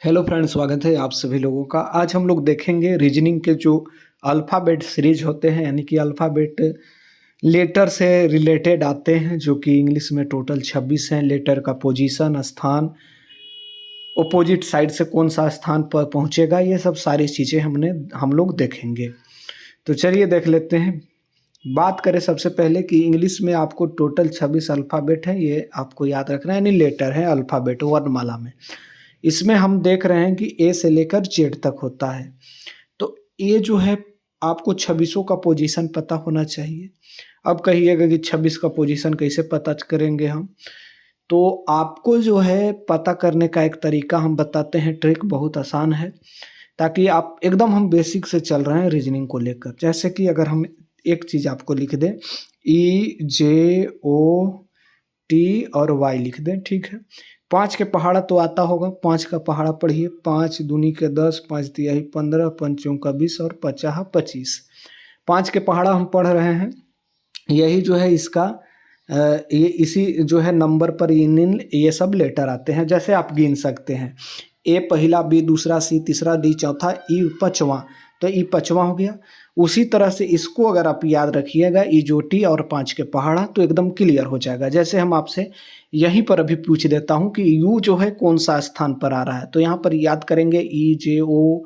Hello friends, स्वागत है आप सभी लोगों का। आज हम लोग देखेंगे रीजनिंग के जो अल्फ़ाबेट सीरीज होते हैं, यानी कि अल्फ़ाबेट लेटर से रिलेटेड आते हैं, जो कि इंग्लिश में टोटल 26 हैं। लेटर का पोजीशन, स्थान, अपोजिट साइड से कौन सा स्थान पर पहुंचेगा, ये सब सारी चीज़ें हम लोग देखेंगे। तो चलिए देख लेते हैं। बात करें सबसे पहले कि इंग्लिश में आपको टोटल 26 अल्फ़ाबेट हैं, ये आपको याद रखना है, यानी लेटर है अल्फ़ाबेट वर्णमाला में। इसमें हम देख रहे हैं कि ए से लेकर जेड तक होता है। तो ये जो है आपको 26 का पोजीशन पता होना चाहिए। अब कहिएगा कि 26 का पोजीशन कैसे पता करेंगे हम? तो आपको जो है पता करने का एक तरीका हम बताते हैं, ट्रिक बहुत आसान है, ताकि आप एकदम हम बेसिक से चल रहे हैं रीजनिंग को लेकर। जैसे कि अगर हम एक चीज़ आपको लिख दें, EJOT और वाई लिख दें, ठीक है। 5 के पहाड़ा तो आता होगा, 5 का पहाड़ा पढ़िए। 5 दूनी के 10, 5 तिहाई 15, 5 चौका 20 और 50 25। 5 के पहाड़ा हम पढ़ रहे हैं। यही जो है इसका ये इसी जो है नंबर पर ये सब लेटर आते हैं। जैसे आप गिन सकते हैं, ए पहला, बी दूसरा, सी तीसरा, डी चौथा, ई पाँचवा। तो ई पाँचवा हो गया। उसी तरह से इसको अगर आप याद रखिएगा, इजोटी और 5 के पहाड़ा, तो एकदम क्लियर हो जाएगा। जैसे हम आपसे यहीं पर अभी पूछ देता हूँ कि यू जो है कौन सा स्थान पर आ रहा है, तो यहाँ पर याद करेंगे ओ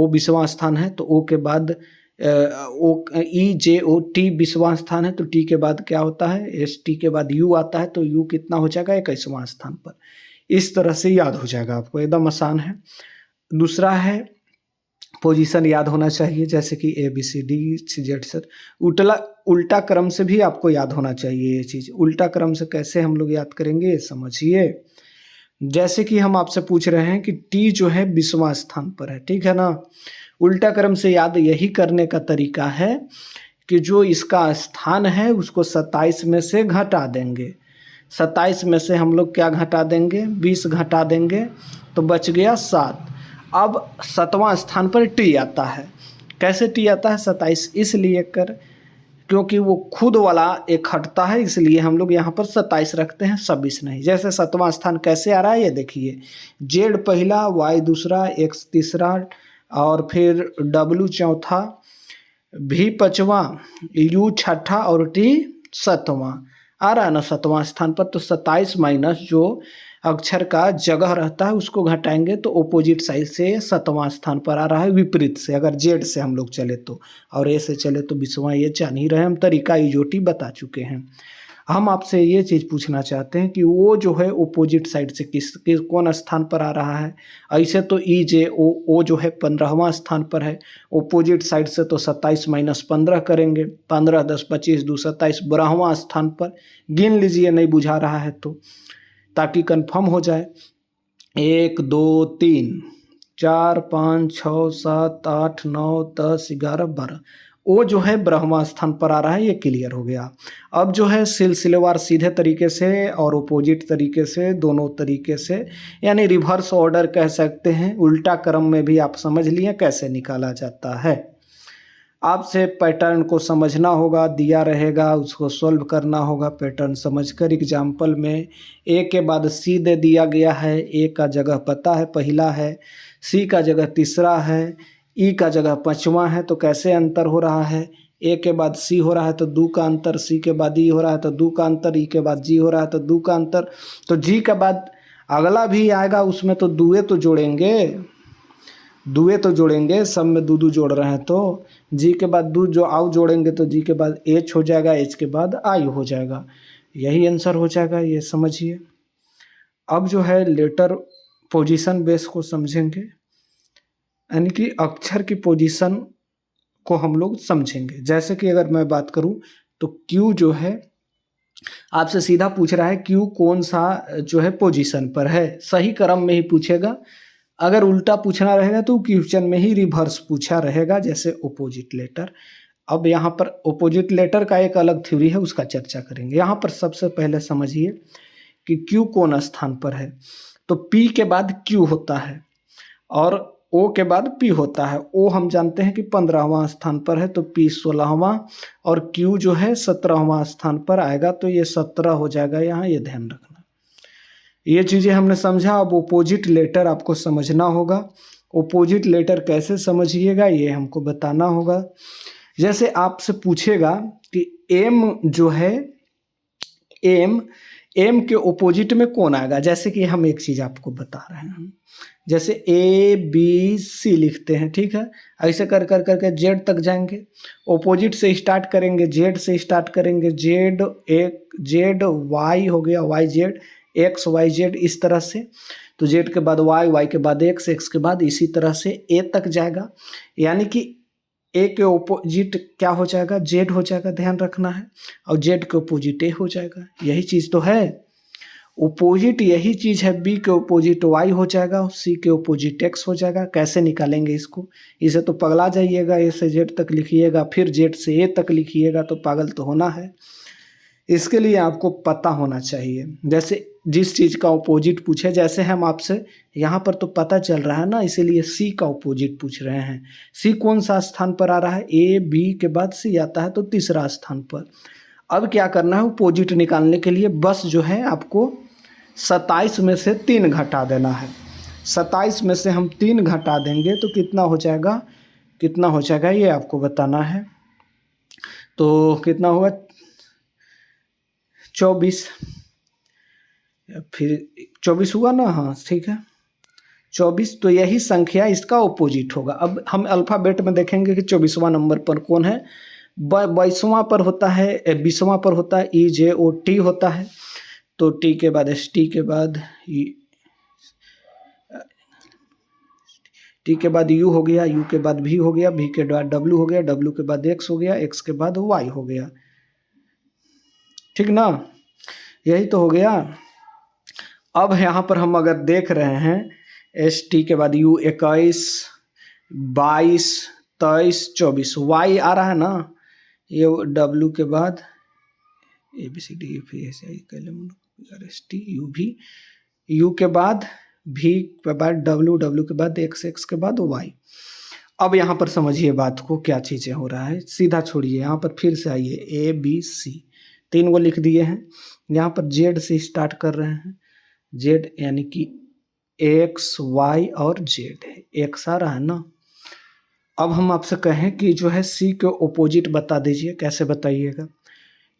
20वां स्थान है, तो ओ के बाद EJOT 20वां स्थान है, तो टी के बाद क्या होता है, ST के बाद यू आता है, तो यू कितना हो जाएगा, 21वां स्थान पर। इस तरह से याद हो जाएगा आपको, एकदम आसान है। दूसरा है पोजीशन याद होना चाहिए, जैसे कि ABCD सर। उल्टा क्रम से भी आपको याद होना चाहिए ये चीज़। उल्टा क्रम से कैसे हम लोग याद करेंगे, ये समझिए। जैसे कि हम आपसे पूछ रहे हैं कि टी जो है 20वां स्थान पर है, ठीक है ना। उल्टा क्रम से याद यही करने का तरीका है कि जो इसका स्थान है उसको 27 में से घटा देंगे। 27 में से हम लोग क्या घटा देंगे, 20 घटा देंगे, तो बच गया 7। अब 7वां स्थान पर टी आता है। कैसे टी आता है 27? इसलिए क्योंकि वो खुद वाला एक हटता है, इसलिए हम लोग यहाँ पर 27 रखते हैं, 26 नहीं। जैसे 7वां स्थान कैसे आ रहा है ये देखिए, जेड पहला, वाई दूसरा, एक्स तीसरा, और फिर डब्ल्यू चौथा, भी पाँचवा, यू छठा और टी 7वां आ रहा है ना 7वां स्थान पर। तो 27 माइनस जो अक्षर का जगह रहता है उसको घटाएंगे, तो ओपोजिट साइड से 7वां स्थान पर आ रहा है, विपरीत से। अगर जेड से हम लोग चले तो, और ए से चले तो 20वां। ये जान ही रहे हम, तरीका इजोटी बता चुके हैं। हम आपसे ये चीज़ पूछना चाहते हैं कि वो जो है ओपोजिट साइड से किस कौन स्थान पर आ रहा है। ऐसे तो EJO जो है 15वां स्थान पर है। ओपोजिट साइड से तो 27 माइनस 15 करेंगे, 15 10 25 2 27, 12वां स्थान पर। गिन लीजिए, नहीं बुझा रहा है तो, ताकि कंफर्म हो जाए। 1 2 3 4 5 6 7 8 9 10 11 12। वो जो है 12वां स्थान पर आ रहा है, ये क्लियर हो गया। अब जो है सिलसिलेवार सीधे तरीके से और अपोजिट तरीके से, दोनों तरीके से, यानी रिवर्स ऑर्डर कह सकते हैं, उल्टा क्रम में भी आप समझ लिए कैसे निकाला जाता है। आपसे पैटर्न को समझना होगा, दिया रहेगा उसको सॉल्व करना होगा पैटर्न समझकर। एग्जाम्पल में ए के बाद सी दे दिया गया है, ए का जगह पता है पहला है, सी का जगह तीसरा है, ई का जगह पाँचवा है। तो कैसे अंतर हो रहा है, ए के बाद सी हो रहा है तो दो का अंतर, सी के बाद ई हो रहा है तो दो का अंतर, ई के बाद जी हो रहा है तो दो का अंतर। तो जी के बाद अगला भी आएगा, उसमें तो दुए तो जोड़ेंगे, सब में दो जोड़ रहे हैं, तो जी के बाद दो जो आओ जोड़ेंगे तो जी के बाद एच हो जाएगा, एच के बाद आई हो जाएगा। यही आंसर हो जाएगा, ये समझिए। अब जो है लेटर पोजीशन बेस को समझेंगे, यानी कि अक्षर की पोजीशन को हम लोग समझेंगे। जैसे कि अगर मैं बात करूं तो क्यू जो है आपसे सीधा पूछ रहा है, क्यू कौन सा जो है पोजीशन पर है। सही क्रम में ही पूछेगा। अगर उल्टा पूछना रहेगा तो क्वेश्चन में ही रिवर्स पूछा रहेगा, जैसे ओपोजिट लेटर। अब यहाँ पर ओपोजिट लेटर का एक अलग थ्योरी है, उसका चर्चा करेंगे। यहाँ पर सबसे पहले समझिए कि क्यू कौन स्थान पर है। तो पी के बाद क्यू होता है और ओ के बाद पी होता है। ओ हम जानते हैं कि 15वां स्थान पर है, तो पी 16वां और क्यू जो है 17वां स्थान पर आएगा, तो ये 17 हो जाएगा यहाँ, ये ध्यान रखना। ये चीज़ें हमने समझा। अब ओपोजिट लेटर आपको समझना होगा। ओपोजिट लेटर कैसे समझिएगा ये हमको बताना होगा। जैसे आपसे पूछेगा कि एम जो है, एम एम के ओपोजिट में कौन आएगा। जैसे कि हम एक चीज़ आपको बता रहे हैं, जैसे ए बी सी लिखते हैं, ठीक है। ऐसे कर कर करके जेड तक जाएंगे। ओपोजिट से स्टार्ट करेंगे, जेड से स्टार्ट करेंगे, जेड एक जेड वाई हो गया, Y Z, X Y Z, इस तरह से। तो जेड के बाद वाई, वाई के बाद एक्स, एक्स के बाद इसी तरह से ए तक जाएगा। यानी कि ए के ओपोजिट क्या हो जाएगा, जेड हो जाएगा, ध्यान रखना है। और जेड के ओपोजिट ए हो जाएगा, यही चीज़ तो है। ओपोजिट यही चीज़ है। बी के ओपोजिट वाई हो जाएगा, सी के ओपोजिट एक्स हो जाएगा। कैसे निकालेंगे इसको, इसे तो पगला जाइएगा। ए से जेड तक लिखिएगा, फिर जेड से ए तक लिखिएगा, तो पागल तो होना है। इसके लिए आपको पता होना चाहिए। जैसे जिस चीज़ का ओपोजिट पूछे, जैसे हम आपसे यहाँ पर तो पता चल रहा है ना, इसीलिए सी का ओपोजिट पूछ रहे हैं। सी कौन सा स्थान पर आ रहा है, ए बी के बाद सी आता है, तो तीसरा स्थान पर। अब क्या करना है, ओपोजिट निकालने के लिए बस जो है आपको 27 में से 3 घटा देना है। 27 में से हम 3 घटा देंगे तो कितना हो जाएगा, कितना हो जाएगा ये आपको बताना है। तो कितना होगा, 24, फिर 24 हुआ ना, हाँ ठीक है 24। तो यही संख्या इसका ओपोजिट होगा। अब हम अल्फ़ाबेट में देखेंगे कि 24वां नंबर पर कौन है। 22वां पर होता है, 20वां पर होता है ई जे ओ टी होता है। तो टी के बाद एस, टी के बाद टी के बाद यू हो गया, यू के बाद भी हो गया, भी के बाद डब्ल्यू हो गया, डब्ल्यू के बाद एक्स हो गया, एक्स के बाद वाई हो गया, ठीक ना, यही तो हो गया। अब यहाँ पर हम अगर देख रहे हैं, एस टी के बाद यू 21, 22, 23, 24, वाई आ रहा है ना, ये डब्ल्यू के बाद A B C D F S I S T U भी, यू के बाद भी के बाद डब्ल्यू, डब्ल्यू के बाद एक्स, एक्स के बाद वाई। अब यहाँ पर समझिए बात को, क्या चीज़ें हो रहा है, सीधा छोड़िए, यहाँ पर फिर से आइए। ए बी सी 3 को लिख दिए हैं। यहाँ पर जेड से स्टार्ट कर रहे हैं। जेड यानी कि एक्स वाई और जेड है, एक्स आ रहा है ना। अब हम आपसे कहें कि जो है सी के ओपोजिट बता दीजिए, कैसे बताइएगा।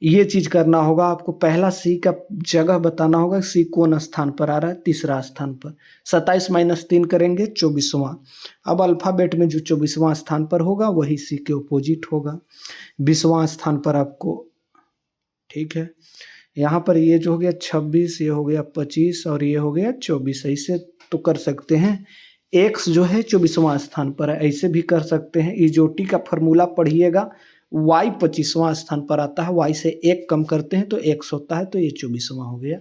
ये चीज़ करना होगा आपको। पहला सी का जगह बताना होगा, सी कौन स्थान पर आ रहा है, तीसरा स्थान पर। 27 - 3 करेंगे, 24वां। अब अल्फ़ाबेट में जो 24वां स्थान पर होगा वही सी के ओपोजिट होगा। 20वां स्थान पर आपको, ठीक है, यहाँ पर ये जो हो गया 26, ये हो गया 25 और ये हो गया 24। ऐसे तो कर सकते हैं। एक्स जो है 24वां स्थान पर है, ऐसे भी कर सकते हैं। इजोटी का फॉर्मूला पढ़िएगा। वाई 25वां स्थान पर आता है, वाई से 1 कम करते हैं तो एक्स होता है, तो ये 24वां हो गया।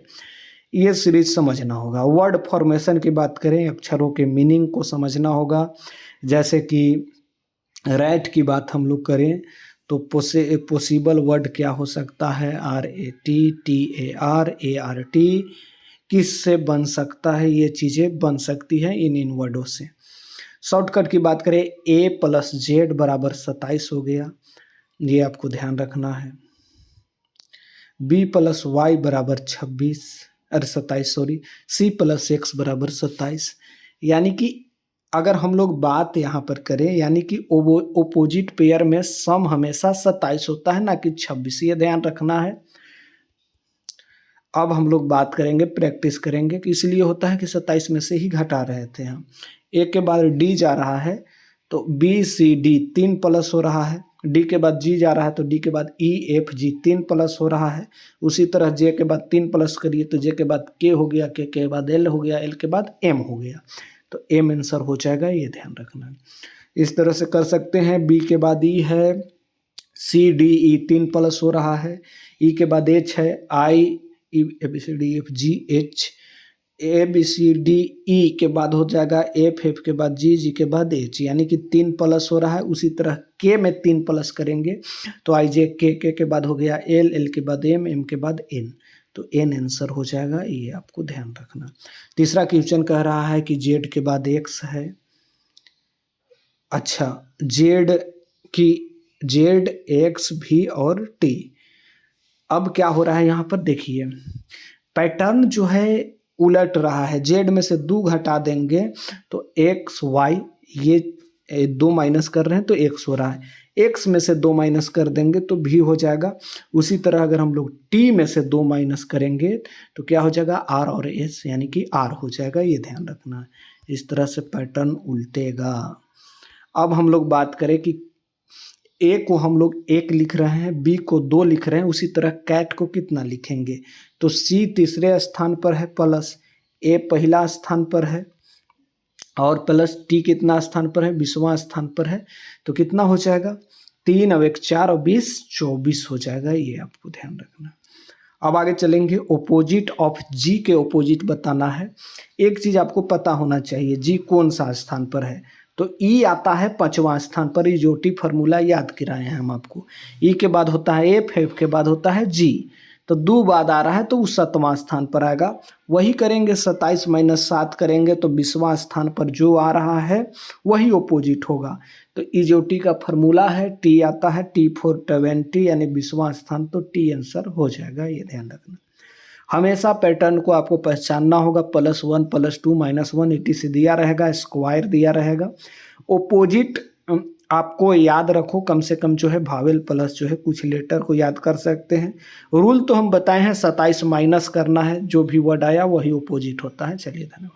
ये सीरीज समझना होगा। वर्ड फॉर्मेशन की बात करें, अक्षरों के मीनिंग को समझना होगा। जैसे कि रैट की बात हम लोग करें तो पॉसिबल वर्ड क्या हो सकता है, RAT, TARART, किससे बन सकता है, ये चीज़ें बन सकती हैं इन वर्डों से। शॉर्टकट की बात करें, A + Z बराबर 27 हो गया, ये आपको ध्यान रखना है। B + Y बराबर 27, सॉरी, C + X बराबर 27। यानी कि अगर हम लोग बात यहाँ पर करें, यानी कि ओपोजिट पेयर में सम हमेशा 27 होता है, ना कि 26, ये ध्यान रखना है। अब हम लोग बात करेंगे, प्रैक्टिस करेंगे कि इसलिए होता है कि 27 में से ही घटा रहे थे हम। ए के बाद डी जा रहा है तो BCD 3 प्लस हो रहा है। डी के बाद जी जा रहा है तो डी के बाद EFG 3 प्लस हो रहा है। उसी तरह जे के बाद 3 प्लस करिए तो जे के बाद के हो गया, के बाद एल हो गया, एल के बाद एम हो गया, तो एम आंसर हो जाएगा, ये ध्यान रखना है। इस तरह से कर सकते हैं। बी के बाद ई है, CDE 3 प्लस हो रहा है, ई के बाद एच है, IABCDEFGH, ABCDE के बाद हो जाएगा FF के बाद G के बाद H, यानी कि 3 प्लस हो रहा है। उसी तरह K में 3 प्लस करेंगे तो IJK के बाद हो गया L के बाद M के बाद N, तो N आंसर हो जाएगा, ये आपको ध्यान रखना। तीसरा क्वेश्चन कह रहा है कि Z के बाद X है। अच्छा, Z, X, V और T। अब क्या हो रहा है यहाँ पर देखिए, पैटर्न जो है उलट रहा है, जेड में से 2 घटा देंगे तो एक्स वाई, ये 2 माइनस कर रहे हैं तो एक्स हो रहा है, एक्स में से 2 माइनस कर देंगे तो भी हो जाएगा। उसी तरह अगर हम लोग टी में से 2 माइनस करेंगे तो क्या हो जाएगा, आर और एस, यानी कि आर हो जाएगा, ये ध्यान रखना है। इस तरह से पैटर्न उल्टेगा। अब हम लोग बात करें कि ए को हम लोग 1 लिख रहे हैं, बी को 2 लिख रहे हैं, उसी तरह कैट को कितना लिखेंगे, तो सी तीसरे स्थान पर है प्लस ए पहला स्थान पर है और प्लस टी कितना स्थान पर है, 20वां स्थान पर है, तो कितना हो जाएगा, 3 और 1 4 और 20 24 हो जाएगा, ये आपको ध्यान रखना। अब आगे चलेंगे, ओपोजिट ऑफ जी के ओपोजिट बताना है। एक चीज आपको पता होना चाहिए, जी कौन सा स्थान पर है, तो ई आता है 5वां स्थान पर, ये जोटी फार्मूला याद कराए हैं हम आपको। ई के बाद होता है एफ के बाद होता है जी, तो 2 बाद आ रहा है तो वो 7वां स्थान पर आएगा। वही करेंगे 27 - 7 करेंगे तो 20वां स्थान पर जो आ रहा है वही ओपोजिट होगा। तो ई जो टी का फार्मूला है, टी आता है टी फॉर 20 यानी 20वां स्थान, तो टी आंसर हो जाएगा, ये ध्यान रखना। हमेशा पैटर्न को आपको पहचानना होगा, +1 +2 -1 etc दिया रहेगा, स्क्वायर दिया रहेगा। ओपोजिट आपको याद रखो, कम से कम जो है भावेल प्लस जो है कुछ लेटर को याद कर सकते हैं। रूल तो हम बताए हैं, 27 माइनस करना है, जो भी वर्ड आया वही ओपोजिट होता है। चलिए धन्यवाद।